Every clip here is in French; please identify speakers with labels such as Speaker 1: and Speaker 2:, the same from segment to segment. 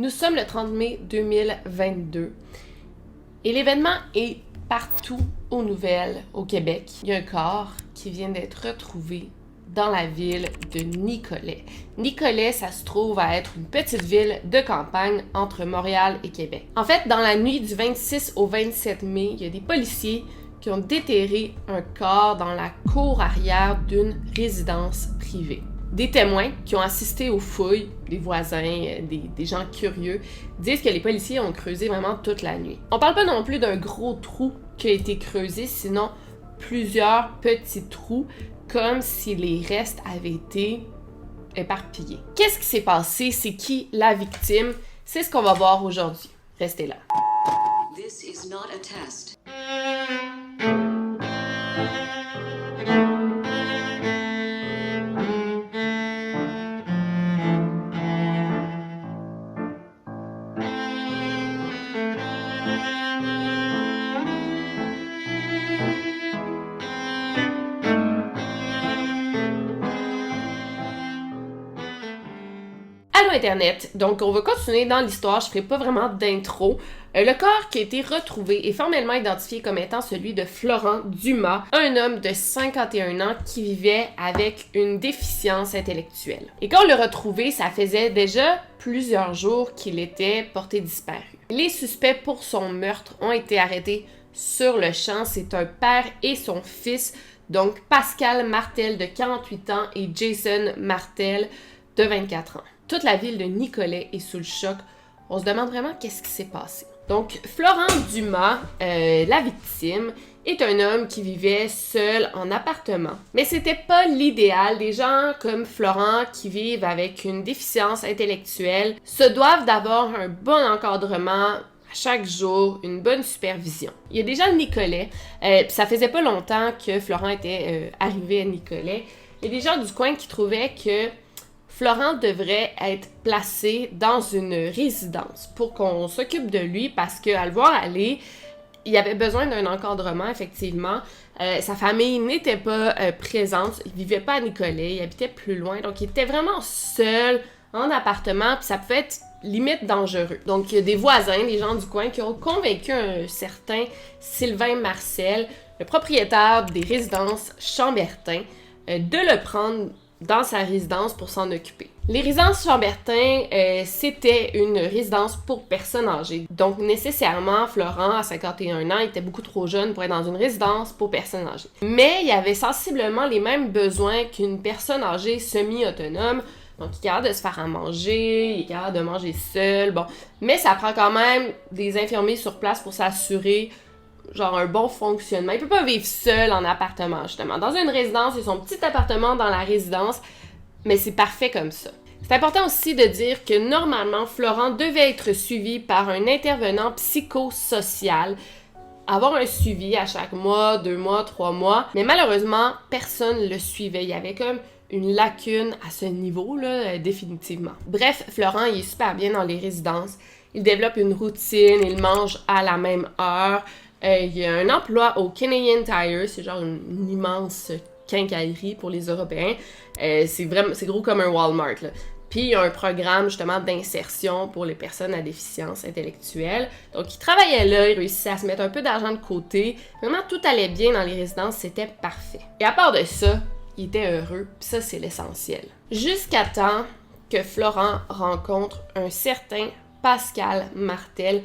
Speaker 1: Nous sommes le 30 mai 2022 et l'événement est partout aux nouvelles au Québec. Il y a un corps qui vient d'être retrouvé dans la ville de Nicolet. Nicolet, ça se trouve à être une petite ville de campagne entre Montréal et Québec. En fait, dans la nuit du 26 au 27 mai, il y a des policiers qui ont déterré un corps dans la cour arrière d'une résidence privée. Des témoins qui ont assisté aux fouilles, des voisins, des gens curieux, disent que les policiers ont creusé vraiment toute la nuit. On parle pas non plus d'un gros trou qui a été creusé, sinon plusieurs petits trous, comme si les restes avaient été éparpillés. Qu'est-ce qui s'est passé? C'est qui la victime? C'est ce qu'on va voir aujourd'hui. Restez là.
Speaker 2: This is not a test.
Speaker 1: Allô Internet, donc on va continuer dans l'histoire, je ferai pas vraiment d'intro. Le corps qui a été retrouvé est formellement identifié comme étant celui de Florent Dumas, un homme de 51 ans qui vivait avec une déficience intellectuelle. Et quand on l'a retrouvé, ça faisait déjà plusieurs jours qu'il était porté disparu. Les suspects pour son meurtre ont été arrêtés sur le champ, c'est un père et son fils, donc Pascal Martel de 48 ans et Jason Martel de 24 ans. Toute la ville de Nicolet est sous le choc. On se demande vraiment qu'est-ce qui s'est passé. Donc, Florent Dumas, la victime, est un homme qui vivait seul en appartement. Mais c'était pas l'idéal. Des gens comme Florent qui vivent avec une déficience intellectuelle se doivent d'avoir un bon encadrement à chaque jour, une bonne supervision. Il y a des gens de Nicolet, ça faisait pas longtemps que Florent était arrivé à Nicolet. Il y a des gens du coin qui trouvaient que Florent devrait être placé dans une résidence pour qu'on s'occupe de lui parce qu'à le voir aller, il avait besoin d'un encadrement, effectivement. Sa famille n'était pas présente, il vivait pas à Nicolet, il habitait plus loin, donc il était vraiment seul en appartement, puis ça pouvait être limite dangereux. Donc il y a des voisins, des gens du coin qui ont convaincu un certain Sylvain Marcel, le propriétaire des résidences Chambertin, de le prendre dans sa résidence pour s'en occuper. Les résidences Chambertin, c'était une résidence pour personnes âgées. Donc, nécessairement, Florent, à 51 ans, était beaucoup trop jeune pour être dans une résidence pour personnes âgées. Mais il avait sensiblement les mêmes besoins qu'une personne âgée semi-autonome. Donc, il est capable de se faire à manger, il est capable de manger seul, bon. Mais ça prend quand même des infirmiers sur place pour s'assurer genre un bon fonctionnement. Il peut pas vivre seul en appartement, justement. Dans une résidence, il a son petit appartement dans la résidence, mais c'est parfait comme ça. C'est important aussi de dire que normalement, Florent devait être suivi par un intervenant psychosocial, avoir un suivi à chaque mois, 2 mois, 3 mois, mais malheureusement, personne le suivait. Il y avait comme une lacune à ce niveau-là, définitivement. Bref, Florent, il est super bien dans les résidences. Il développe une routine, il mange à la même heure. Il y a un emploi au Canadian Tire, c'est genre une immense quincaillerie pour les Européens. C'est gros comme un Walmart, là. Puis il y a un programme justement d'insertion pour les personnes à déficience intellectuelle. Donc il travaillait là, il réussissait à se mettre un peu d'argent de côté. Vraiment tout allait bien dans les résidences, c'était parfait. Et à part de ça, il était heureux, puis ça c'est l'essentiel. Jusqu'à temps que Florent rencontre un certain Pascal Martel,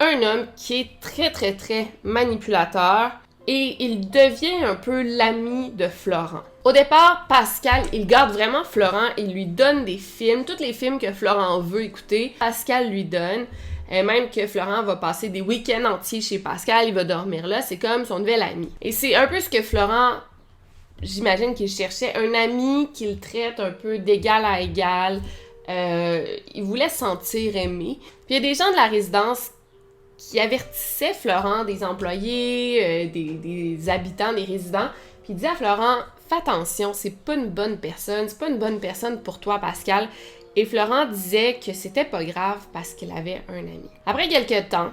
Speaker 1: un homme qui est très manipulateur et il devient un peu l'ami de Florent. Au départ, Pascal, il garde vraiment Florent, il lui donne des films, tous les films que Florent veut écouter, Pascal lui donne, et même que Florent va passer des week-ends entiers chez Pascal, il va dormir là, c'est comme son nouvel ami. Et c'est un peu ce que Florent, j'imagine qu'il cherchait, un ami qu'il traite un peu d'égal à égal, il voulait se sentir aimé. Puis il y a des gens de la résidence qui avertissait Florent des employés, des habitants, des résidents, puis il disait à Florent, fais attention, c'est pas une bonne personne pour toi, Pascal. Et Florent disait que c'était pas grave parce qu'il avait un ami. Après quelques temps,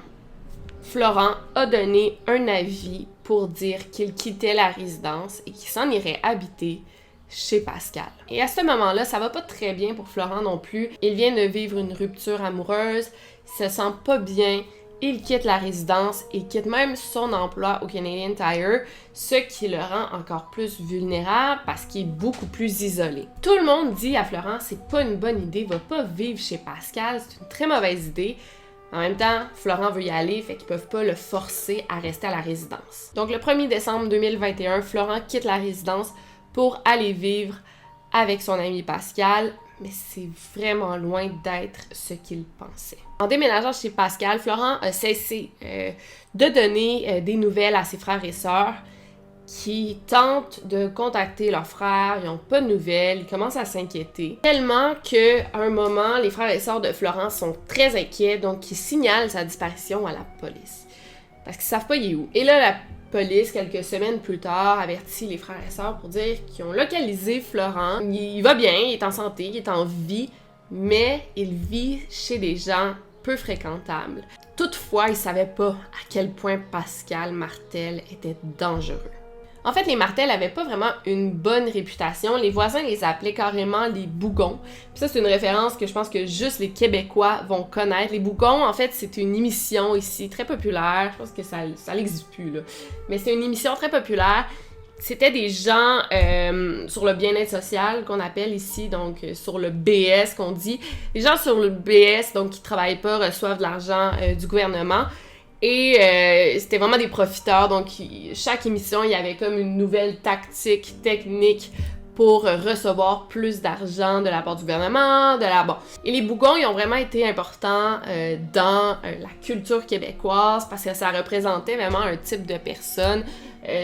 Speaker 1: Florent a donné un avis pour dire qu'il quittait la résidence et qu'il s'en irait habiter chez Pascal. Et à ce moment-là, ça va pas très bien pour Florent non plus. Il vient de vivre une rupture amoureuse, il se sent pas bien, il quitte la résidence et quitte même son emploi au Canadian Tire, ce qui le rend encore plus vulnérable parce qu'il est beaucoup plus isolé. Tout le monde dit à Florent, c'est pas une bonne idée, va pas vivre chez Pascal, c'est une très mauvaise idée. En même temps, Florent veut y aller, fait qu'ils peuvent pas le forcer à rester à la résidence. Donc le 1er décembre 2021, Florent quitte la résidence pour aller vivre avec son ami Pascal, mais c'est vraiment loin d'être ce qu'il pensait. En déménageant chez Pascal, Florent a cessé de donner des nouvelles à ses frères et sœurs qui tentent de contacter leurs frères, ils n'ont pas de nouvelles, ils commencent à s'inquiéter. Tellement qu'à un moment, les frères et sœurs de Florent sont très inquiets, donc ils signalent sa disparition à la police. Parce qu'ils savent pas il est où. Et là, la police, quelques semaines plus tard, avertit les frères et sœurs pour dire qu'ils ont localisé Florent. Il va bien, il est en santé, il est en vie, mais il vit chez des gens peu fréquentables. Toutefois, ils savaient pas à quel point Pascal Martel était dangereux. En fait, les Martel avaient pas vraiment une bonne réputation. Les voisins les appelaient carrément les bougons. Puis ça, c'est une référence que je pense que juste les Québécois vont connaître. Les bougons, en fait, c'est une émission ici très populaire. Je pense que ça n'existe plus, là. Mais c'est une émission très populaire. C'était des gens sur le bien-être social qu'on appelle ici, donc sur le BS qu'on dit. Les gens sur le BS, donc qui travaillent pas, reçoivent de l'argent du gouvernement. Et c'était vraiment des profiteurs, donc chaque émission, il y avait comme une nouvelle tactique, technique pour recevoir plus d'argent de la part du gouvernement, Bon. Et les bougons, ils ont vraiment été importants dans la culture québécoise parce que ça représentait vraiment un type de personne,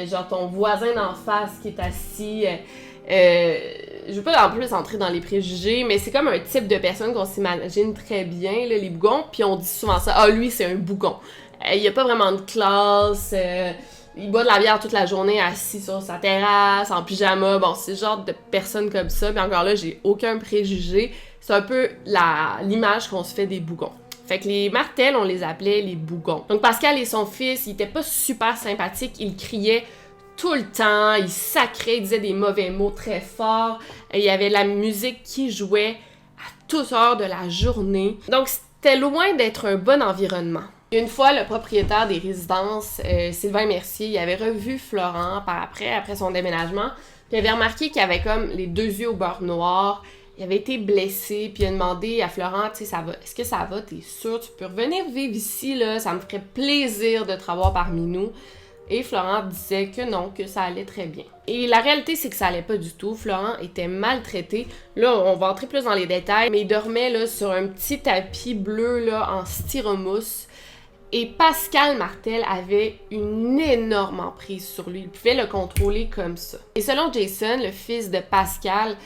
Speaker 1: genre ton voisin d'en face qui est assis... je veux pas en plus entrer dans les préjugés, mais c'est comme un type de personne qu'on s'imagine très bien, là, les bougons, puis on dit souvent ça, « Ah, lui, c'est un bougon ». Il y a pas vraiment de classe, il boit de la bière toute la journée assis sur sa terrasse, en pyjama, bon, c'est le genre de personnes comme ça, mais encore là, j'ai aucun préjugé, c'est un peu l'image qu'on se fait des bougons. Fait que les Martel, on les appelait les bougons. Donc Pascal et son fils, ils étaient pas super sympathiques, ils criaient tout le temps, ils sacraient, ils disaient des mauvais mots très forts, il y avait la musique qui jouait à toutes heures de la journée, donc c'était loin d'être un bon environnement. Une fois, le propriétaire des résidences, Sylvain Mercier, il avait revu Florent après son déménagement, puis il avait remarqué qu'il avait comme les deux yeux au beurre noir, il avait été blessé, puis il a demandé à Florent, tu sais, ça va, est-ce que ça va, t'es sûr, tu peux revenir vivre ici, là, ça me ferait plaisir de te revoir parmi nous. Et Florent disait que non, que ça allait très bien. Et la réalité, c'est que ça allait pas du tout. Florent était maltraité. Là, on va entrer plus dans les détails, mais il dormait là, sur un petit tapis bleu là, en styromousse. Et Pascal Martel avait une énorme emprise sur lui. Il pouvait le contrôler comme ça. Et selon Jason, le fils de Pascal,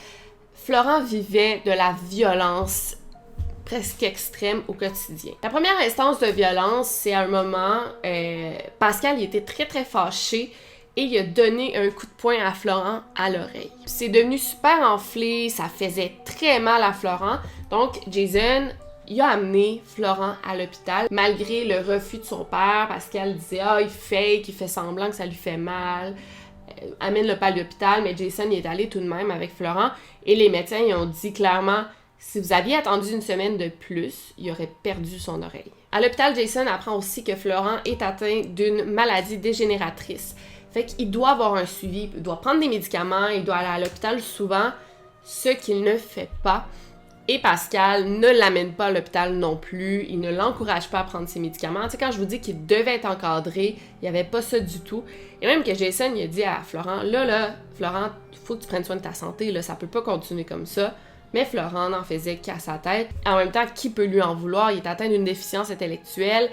Speaker 1: Florent vivait de la violence presque extrême au quotidien. La première instance de violence, c'est à un moment, Pascal il était très très fâché et il a donné un coup de poing à Florent à l'oreille. C'est devenu super enflé, ça faisait très mal à Florent. Donc Jason, il a amené Florent à l'hôpital malgré le refus de son père. Pascal disait « Ah, il fait semblant que ça lui fait mal. Amène-le pas à l'hôpital. » Mais Jason il est allé tout de même avec Florent et les médecins ils ont dit clairement « Si vous aviez attendu une semaine de plus, il aurait perdu son oreille. » À l'hôpital, Jason apprend aussi que Florent est atteint d'une maladie dégénératrice. Fait qu'il doit avoir un suivi, il doit prendre des médicaments, il doit aller à l'hôpital souvent, ce qu'il ne fait pas. Et Pascal ne l'amène pas à l'hôpital non plus, il ne l'encourage pas à prendre ses médicaments. Tu sais, quand je vous dis qu'il devait être encadré, il n'y avait pas ça du tout. Et même que Jason, il a dit à Florent, là, Florent, il faut que tu prennes soin de ta santé, là, ça peut pas continuer comme ça. Mais Florent n'en faisait qu'à sa tête. En même temps, qui peut lui en vouloir? Il est atteint d'une déficience intellectuelle.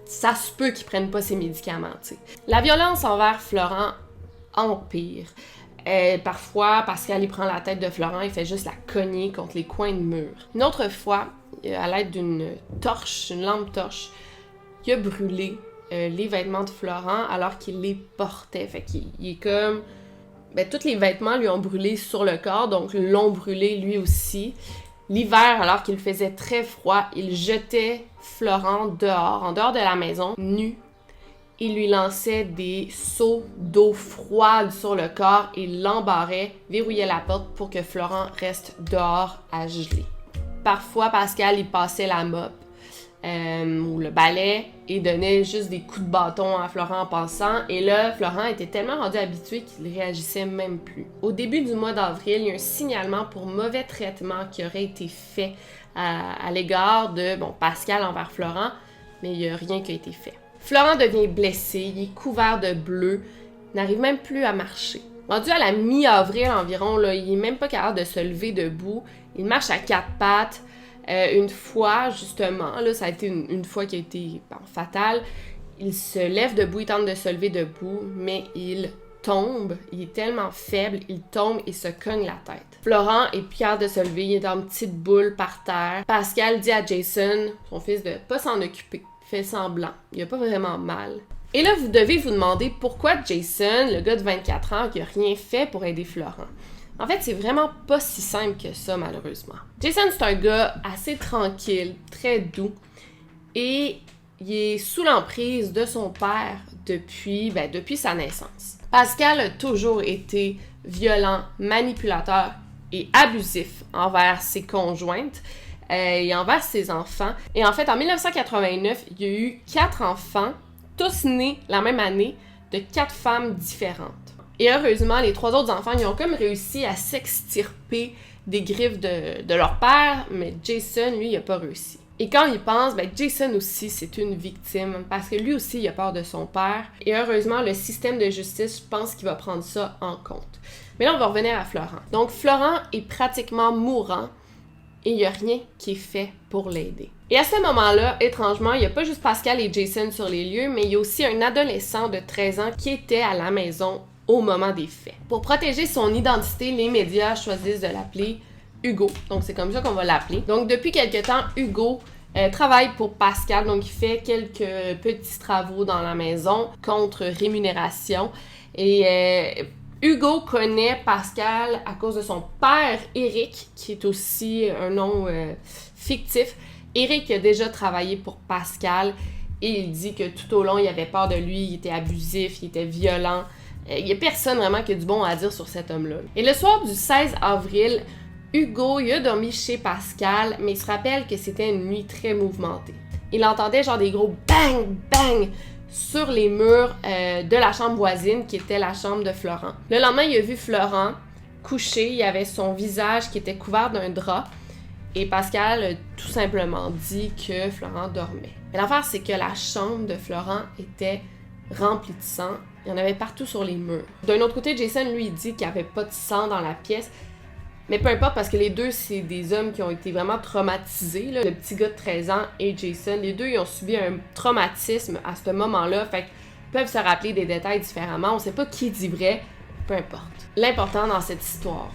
Speaker 1: Ça se peut qu'il prenne pas ses médicaments, tu sais. La violence envers Florent empire. Parfois, Pascal, il prend la tête de Florent, il fait juste la cogner contre les coins de mur. Une autre fois, à l'aide d'une torche, une lampe torche, il a brûlé les vêtements de Florent alors qu'il les portait. Fait qu'il est comme... Ben, tous les vêtements lui ont brûlé sur le corps, donc l'ont brûlé lui aussi. L'hiver, alors qu'il faisait très froid, il jetait Florent dehors, en dehors de la maison, nu. Il lui lançait des seaux d'eau froide sur le corps et l'embarrait, verrouillait la porte pour que Florent reste dehors à geler. Parfois, Pascal, il passait la mop ou le balai et donnait juste des coups de bâton à Florent en passant. Et là, Florent était tellement rendu habitué qu'il réagissait même plus. Au début du mois d'avril, il y a un signalement pour mauvais traitement qui aurait été fait à l'égard de Pascal envers Florent, mais il n'y a rien qui a été fait. Florent devient blessé, il est couvert de bleu, il n'arrive même plus à marcher. Rendu à la mi-avril environ, là, il n'est même pas capable de se lever debout. Il marche à 4 pattes. Une fois, justement, là, ça a été une fois qui a été fatale, il se lève debout, il tente de se lever debout, mais il tombe, il est tellement faible, il tombe et se cogne la tête. Florent est plus capable de se lever, il est en petite boule par terre. Pascal dit à Jason, son fils, de pas s'en occuper. Fait semblant. Il a pas vraiment mal. Et là, vous devez vous demander pourquoi Jason, le gars de 24 ans, qui a rien fait pour aider Florent. En fait, c'est vraiment pas si simple que ça, malheureusement. Jason, c'est un gars assez tranquille, très doux, et il est sous l'emprise de son père depuis sa naissance. Pascal a toujours été violent, manipulateur et abusif envers ses conjointes, et envers ses enfants. Et en fait, en 1989, il y a eu 4 enfants, tous nés la même année, de 4 femmes différentes. Et heureusement, les 3 autres enfants, ils ont comme réussi à s'extirper des griffes de leur père, mais Jason, lui, il n'a pas réussi. Et quand il pense, Jason aussi, c'est une victime, parce que lui aussi, il a peur de son père. Et heureusement, le système de justice, je pense qu'il va prendre ça en compte. Mais là, on va revenir à Florent. Donc, Florent est pratiquement mourant, et il n'y a rien qui est fait pour l'aider. Et à ce moment-là, étrangement, il n'y a pas juste Pascal et Jason sur les lieux, mais il y a aussi un adolescent de 13 ans qui était à la maison au moment des faits. Pour protéger son identité, les médias choisissent de l'appeler Hugo. Donc, c'est comme ça qu'on va l'appeler. Donc, depuis quelque temps, Hugo travaille pour Pascal. Donc, il fait quelques petits travaux dans la maison contre rémunération. Et Hugo connaît Pascal à cause de son père, Éric, qui est aussi un nom fictif. Éric a déjà travaillé pour Pascal et il dit que tout au long, il avait peur de lui, il était abusif, il était violent. Il n'y a personne vraiment qui a du bon à dire sur cet homme-là. Et le soir du 16 avril, Hugo, il a dormi chez Pascal, mais il se rappelle que c'était une nuit très mouvementée. Il entendait genre des gros bang, bang sur les murs de la chambre voisine, qui était la chambre de Florent. Le lendemain, il a vu Florent couché, il avait son visage qui était couvert d'un drap, et Pascal a tout simplement dit que Florent dormait. Mais l'affaire, c'est que la chambre de Florent était remplie de sang. Il y en avait partout sur les murs. D'un autre côté, Jason, lui, dit qu'il n'y avait pas de sang dans la pièce. Mais peu importe, parce que les deux, c'est des hommes qui ont été vraiment traumatisés. Là. Le petit gars de 13 ans et Jason, les deux, ils ont subi un traumatisme à ce moment-là. Fait qu'ils peuvent se rappeler des détails différemment. On ne sait pas qui dit vrai. Peu importe. L'important dans cette histoire,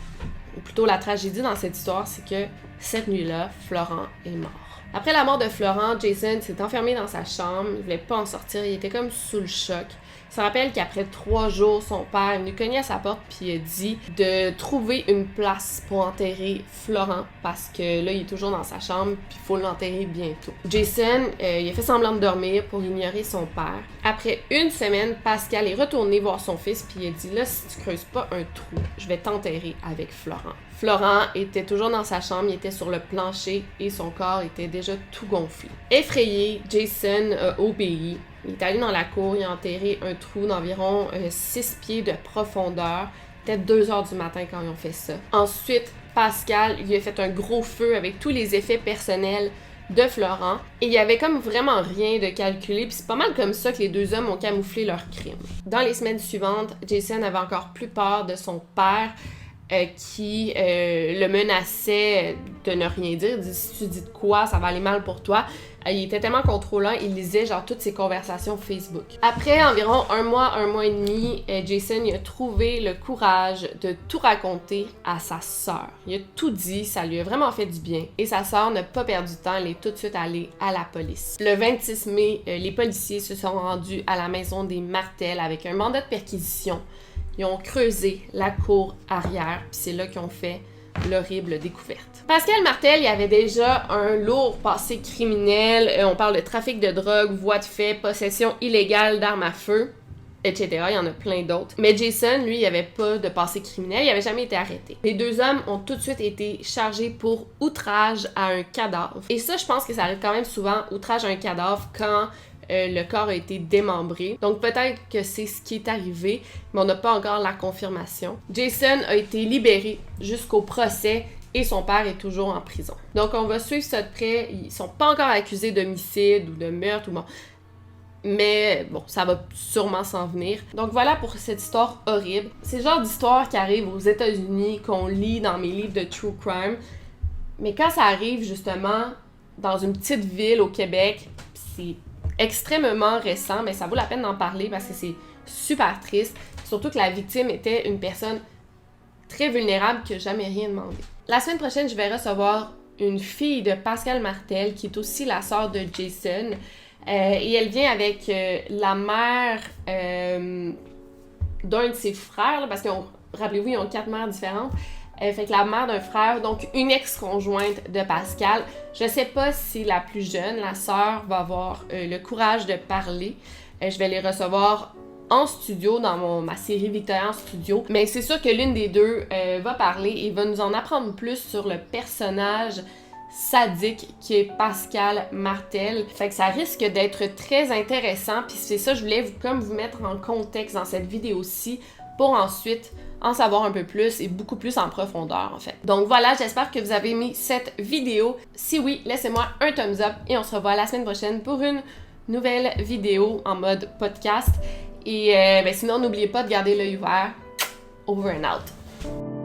Speaker 1: ou plutôt la tragédie dans cette histoire, c'est que cette nuit-là, Florent est mort. Après la mort de Florent, Jason s'est enfermé dans sa chambre. Il voulait pas en sortir. Il était comme sous le choc. Il se rappelle qu'après 3 jours, son père est venu cogner à sa porte puis il a dit de trouver une place pour enterrer Florent parce que là, il est toujours dans sa chambre puis il faut l'enterrer bientôt. Jason, il a fait semblant de dormir pour ignorer son père. Après 1 semaine, Pascal est retourné voir son fils puis il a dit « Là, si tu creuses pas un trou, je vais t'enterrer avec Florent. » Florent était toujours dans sa chambre, il était sur le plancher et son corps était déjà tout gonflé. Effrayé, Jason a obéi. Il est allé dans la cour, il a enterré un trou d'environ 6 pieds de profondeur. Peut-être 2 heures du matin quand ils ont fait ça. Ensuite, Pascal, il a fait un gros feu avec tous les effets personnels de Florent. Et il y avait comme vraiment rien de calculé, puis c'est pas mal comme ça que les 2 hommes ont camouflé leur crime. Dans les semaines suivantes, Jason avait encore plus peur de son père, qui le menaçait de ne rien dire. Il dit « Si tu dis de quoi, ça va aller mal pour toi. » Il était tellement contrôlant, il lisait genre toutes ses conversations Facebook. Après environ 1 mois et demi, Jason il a trouvé le courage de tout raconter à sa sœur. Il a tout dit, ça lui a vraiment fait du bien. Et sa sœur n'a pas perdu de temps, elle est tout de suite allée à la police. Le 26 mai, les policiers se sont rendus à la maison des Martel avec un mandat de perquisition. Ils ont creusé la cour arrière, puis c'est là qu'ils ont fait l'horrible découverte. Pascal Martel, il avait déjà un lourd passé criminel. On parle de trafic de drogue, voies de fait, possession illégale d'armes à feu, etc. Il y en a plein d'autres. Mais Jason, lui, il avait pas de passé criminel, il avait jamais été arrêté. Les deux hommes ont tout de suite été chargés pour outrage à un cadavre. Et ça, je pense que ça arrive quand même souvent, outrage à un cadavre, quand le corps a été démembré. Donc peut-être que c'est ce qui est arrivé, mais on n'a pas encore la confirmation. Jason a été libéré jusqu'au procès et son père est toujours en prison. Donc on va suivre ça de près. Ils sont pas encore accusés d'homicide ou de meurtre ou bon. Mais bon, ça va sûrement s'en venir. Donc voilà pour cette histoire horrible. C'est le genre d'histoire qui arrive aux États-Unis, qu'on lit dans mes livres de true crime. Mais quand ça arrive justement dans une petite ville au Québec, c'est extrêmement récent, mais ça vaut la peine d'en parler parce que c'est super triste. Surtout que la victime était une personne très vulnérable qui n'a jamais rien demandé. La semaine prochaine, je vais recevoir une fille de Pascal Martel qui est aussi la sœur de Jason. Et elle vient avec la mère d'un de ses frères, là, parce que, rappelez-vous, ils ont 4 mères différentes. Fait que la mère d'un frère, donc une ex-conjointe de Pascal. Je sais pas si la plus jeune, la sœur, va avoir le courage de parler. Je vais les recevoir en studio, dans ma série Victoria en studio. Mais c'est sûr que l'une des deux va parler et va nous en apprendre plus sur le personnage sadique qui est Pascal Martel. Fait que ça risque d'être très intéressant. Puis c'est ça, je voulais vous mettre en contexte dans cette vidéo-ci pour ensuite en savoir un peu plus et beaucoup plus en profondeur en fait. Donc voilà, j'espère que vous avez aimé cette vidéo. Si oui, laissez-moi un thumbs up et on se revoit la semaine prochaine pour une nouvelle vidéo en mode podcast. Et sinon, n'oubliez pas de garder l'œil ouvert. Over and out.